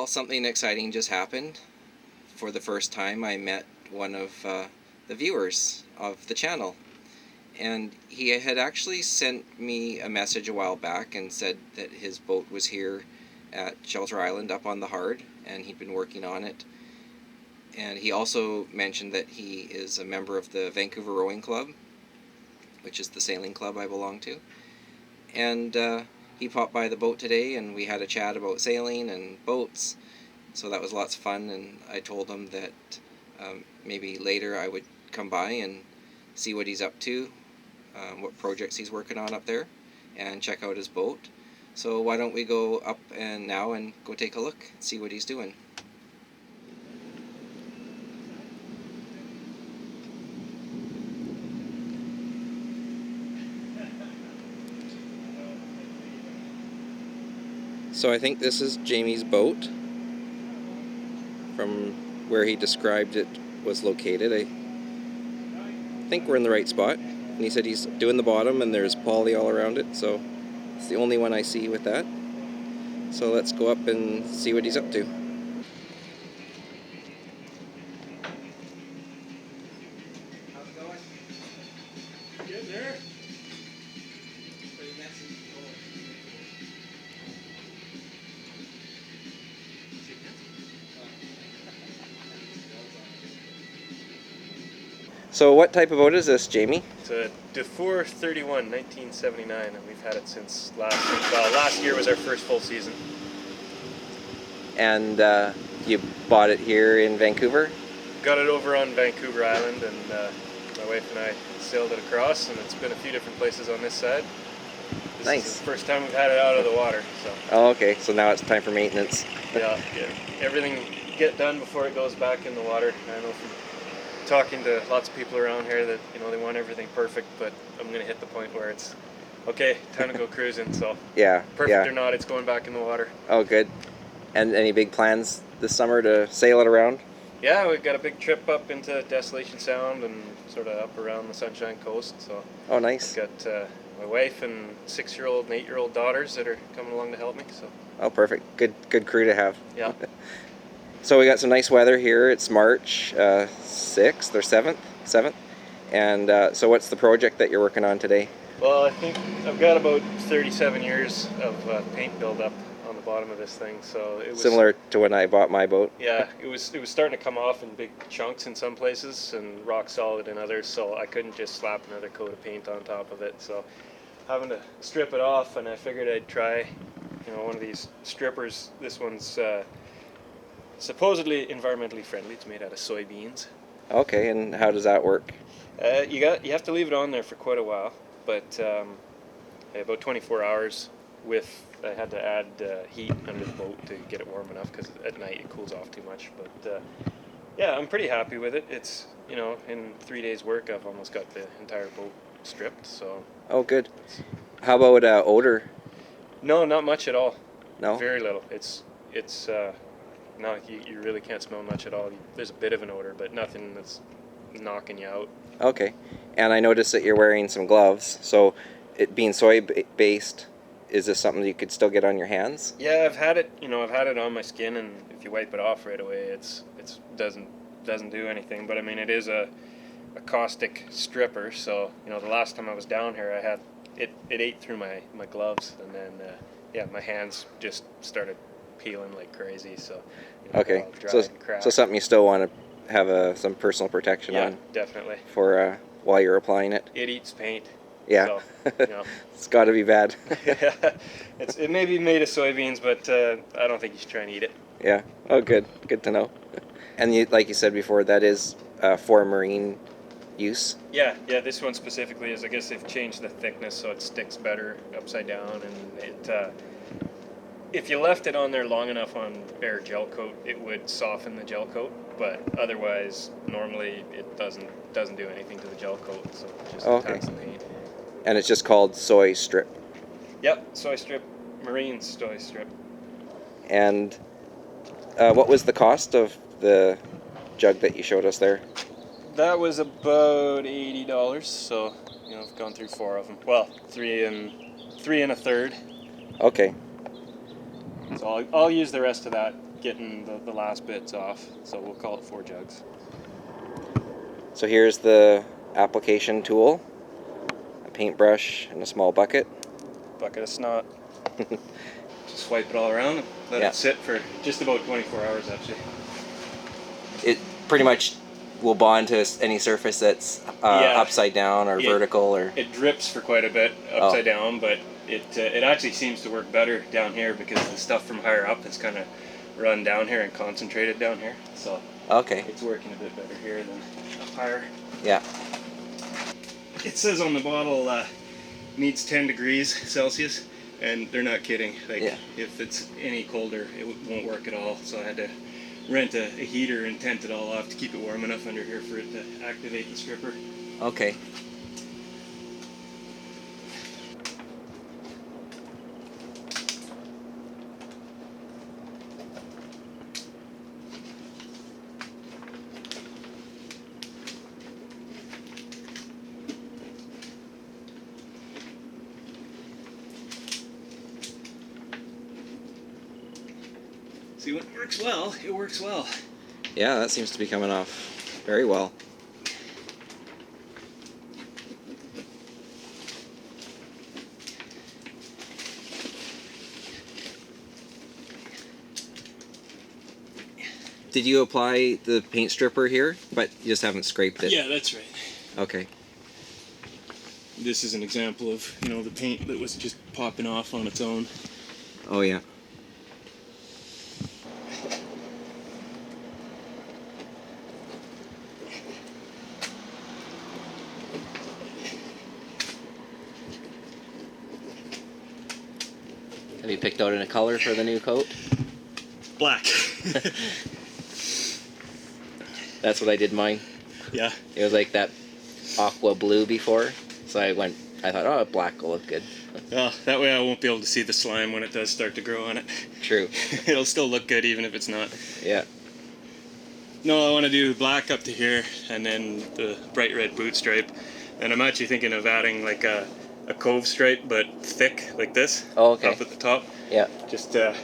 something exciting just happened. For the first time, I met one of the viewers of the channel. And he had actually sent me a message a while back and said that his boat was here at Shelter Island up on the Hard, and he'd been working on it. And he also mentioned that he is a member of the Vancouver Rowing Club, which is the sailing club I belong to. And he popped by the boat today, and we had a chat about sailing and boats. So that was lots of fun, and I told him that maybe later I would come by and see what he's up to, what projects he's working on up there, and check out his boat. So why don't we go up now and go take a look, see what he's doing. So I think this is Jamie's boat from where he described it was located. I think we're in the right spot. And he said he's doing the bottom and there's poly all around it, so it's the only one I see with that. So let's go up and see what he's up to. How's it going? Good there. So what type of boat is this, Jamie? It's a Dufour 31, 1979, and we've had it since last year was our first full season. And you bought it here in Vancouver? Got it over on Vancouver Island, and my wife and I sailed it across, and it's been a few different places on this side. This is the first time we've had it out of the water. So. Oh, okay. So now it's time for maintenance. Yeah, everything get done before it goes back in the water. I know from talking to lots of people around here that they want everything perfect, but I'm going to hit the point where it's okay, time to go cruising. So yeah, perfect or not, it's going back in the water. Oh, good. And any big plans this summer to sail it around? Yeah, we've got a big trip up into Desolation Sound and sort of up around the Sunshine Coast. So oh, nice. I've got my wife and 6-year-old and 8-year-old daughters that are coming along to help me. So oh, perfect. Good crew to have. Yeah. So we got some nice weather here. It's March 6th or 7th. And so what's the project that you're working on today? Well, I think I've got about 37 years of paint buildup on the bottom of this thing. So it was similar to when I bought my boat. Yeah, it was starting to come off in big chunks in some places and rock solid in others. So I couldn't just slap another coat of paint on top of it. So having to strip it off, and I figured I'd try, one of these strippers. This one's supposedly environmentally friendly. It's made out of soybeans. Okay, and how does that work? You have to leave it on there for quite a while, but about 24 hours. I had to add heat under the boat to get it warm enough, because at night it cools off too much. But yeah, I'm pretty happy with it. It's in 3 days' work, I've almost got the entire boat stripped. So. Oh, good. How about odor? No, not much at all. No. Very little. It's no, you really can't smell much at all. There's a bit of an odor, but nothing that's knocking you out. Okay. And I noticed that you're wearing some gloves. So it being soy-based, is this something you could still get on your hands? Yeah, I've had it. I've had it on my skin, and if you wipe it off right away, it doesn't do anything. But I mean, it is a caustic stripper. So the last time I was down here, I had it ate through my gloves, and then my hands just started peeling like crazy. So okay, so something you still want to have some personal protection on. Yeah, definitely. For while you're applying it. It eats paint. Yeah, so, it's got to be bad. Yeah, it may be made of soybeans, but I don't think you should try and eat it. Yeah. Oh, good to know. And like you said before, that is for marine use. Yeah. This one specifically is. I guess they've changed the thickness so it sticks better upside down, and it. If you left it on there long enough on bare gel coat, it would soften the gel coat. But otherwise, normally it doesn't do anything to the gel coat, so it just attacks the paint. And it's just called soy strip. Yep, soy strip, marine soy strip. And what was the cost of the jug that you showed us there? That was about $80. So I've gone through 4 of them. Well, 3 and a third. Okay. So I'll use the rest of that getting the last bits off. So we'll call it 4 jugs. So here's the application tool, a paintbrush and a small bucket. Bucket of snot. Just wipe it all around and let Yeah. it sit for just about 24 hours actually. It pretty much will bond to any surface that's upside down or vertical, or it drips for quite a bit upside down, but it actually seems to work better down here because the stuff from higher up is kind of run down here and concentrated down here. So okay. it's working a bit better here than up higher. Yeah. It says on the bottle needs 10 degrees Celsius, and they're not kidding. Like if it's any colder, it won't work at all. So I had to rent a heater and tent it all off to keep it warm enough under here for it to activate the stripper. Okay. See, when it works well, it works well. Yeah, that seems to be coming off very well. Did you apply the paint stripper here, but you just haven't scraped it? Yeah, that's right. Okay. This is an example of, the paint that was just popping off on its own. Oh yeah. Have you picked out a color for the new coat? Black. That's what I did mine. Yeah. It was like that aqua blue before, so I thought, oh, black will look good. Well, that way I won't be able to see the slime when it does start to grow on it. True. It'll still look good even if it's not. Yeah. No, I want to do black up to here and then the bright red boot stripe. And I'm actually thinking of adding like a cove stripe, but thick like this. Oh, okay. Up at the top. Yeah. Just a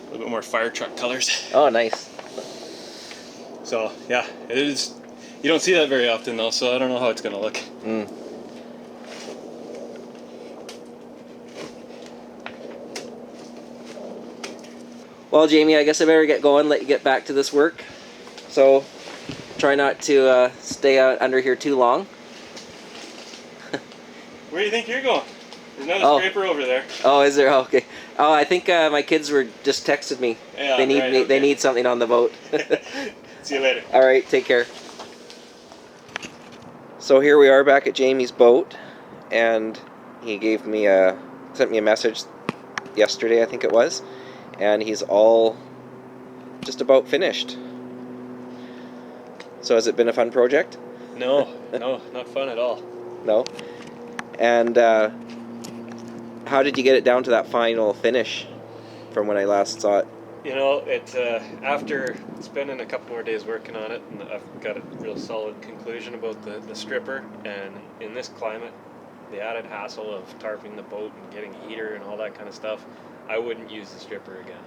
little bit more fire truck colors. Oh, nice. So, yeah, it is. You don't see that very often though, so I don't know how it's going to look. Mm. Well, Jamie, I guess I better get going, let you get back to this work. So, try not to stay out under here too long. Where do you think you're going? There's another scraper over there. Oh, is there? Oh, okay. Oh, I think my kids were just texted me. Yeah, they need right, okay. They need something on the boat. See you later. All right, take care. So here we are back at Jamie's boat, and he sent me a message yesterday, I think it was, and he's all just about finished. So has it been a fun project? No, not fun at all. No? And how did you get it down to that final finish from when I last saw it? After spending a couple more days working on it, and I've got a real solid conclusion about the stripper, and in this climate, the added hassle of tarping the boat and getting a heater and all that kind of stuff, I wouldn't use the stripper again.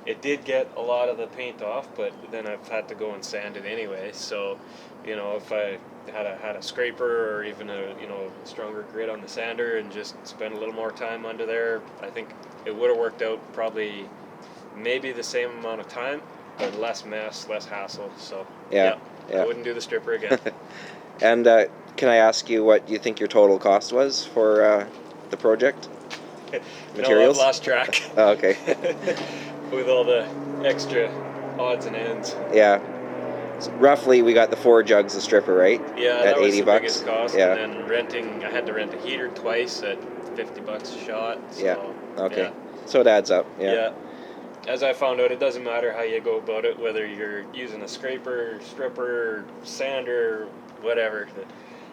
It did get a lot of the paint off, but then I've had to go and sand it anyway, so if I had a scraper or even a stronger grit on the sander and just spend a little more time under there, I think it would have worked out probably maybe the same amount of time, but less mess, less hassle. So yeah. I wouldn't do the stripper again. And can I ask you what you think your total cost was for the project? Materials? I've lost track. Oh, okay. With all the extra odds and ends. Yeah. So roughly, we got the 4 jugs of stripper, right? Yeah, at that was $80. The biggest cost. Yeah. And then I had to rent a heater twice at $50 a shot. So, yeah. Okay. Yeah. So it adds up. Yeah. As I found out, it doesn't matter how you go about it, whether you're using a scraper, stripper, sander, whatever.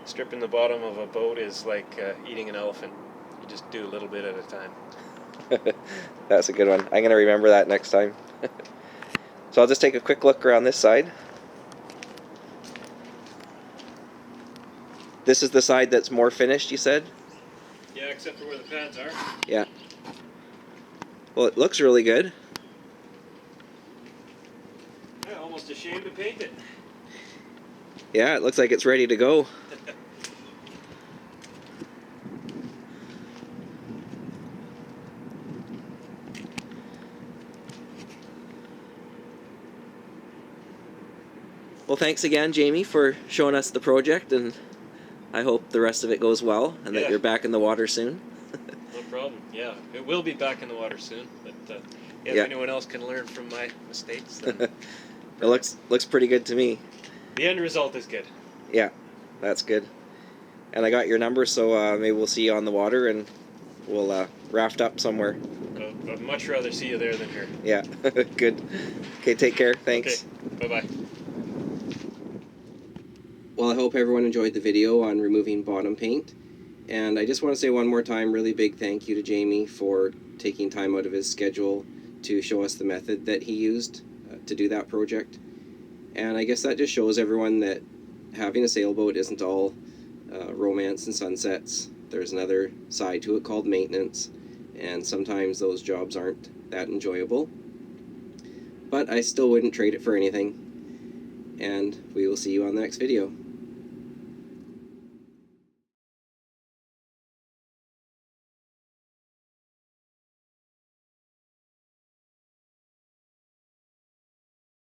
Stripping the bottom of a boat is like eating an elephant. You just do a little bit at a time. That's a good one. I'm going to remember that next time. So I'll just take a quick look around this side. This is the side that's more finished, you said? Yeah, except for where the pads are. Yeah. Well, it looks really good. shame to paint it. Yeah, it looks like it's ready to go. Well, thanks again, Jamie, for showing us the project, and I hope the rest of it goes well and that you're back in the water soon. No problem. Yeah, it will be back in the water soon. But if anyone else can learn from my mistakes, then it looks pretty good to me. The end result is good. Yeah, that's good. And I got your number, so maybe we'll see you on the water, and we'll raft up somewhere. I'd much rather see you there than here. Yeah, good. Okay, take care. Thanks. Okay, bye-bye. Well, I hope everyone enjoyed the video on removing bottom paint. And I just want to say one more time, really big thank you to Jamie for taking time out of his schedule to show us the method that he used to do that project. And I guess that just shows everyone that having a sailboat isn't all romance and sunsets. There's another side to it called maintenance, and sometimes those jobs aren't that enjoyable. But I still wouldn't trade it for anything. And we will see you on the next video.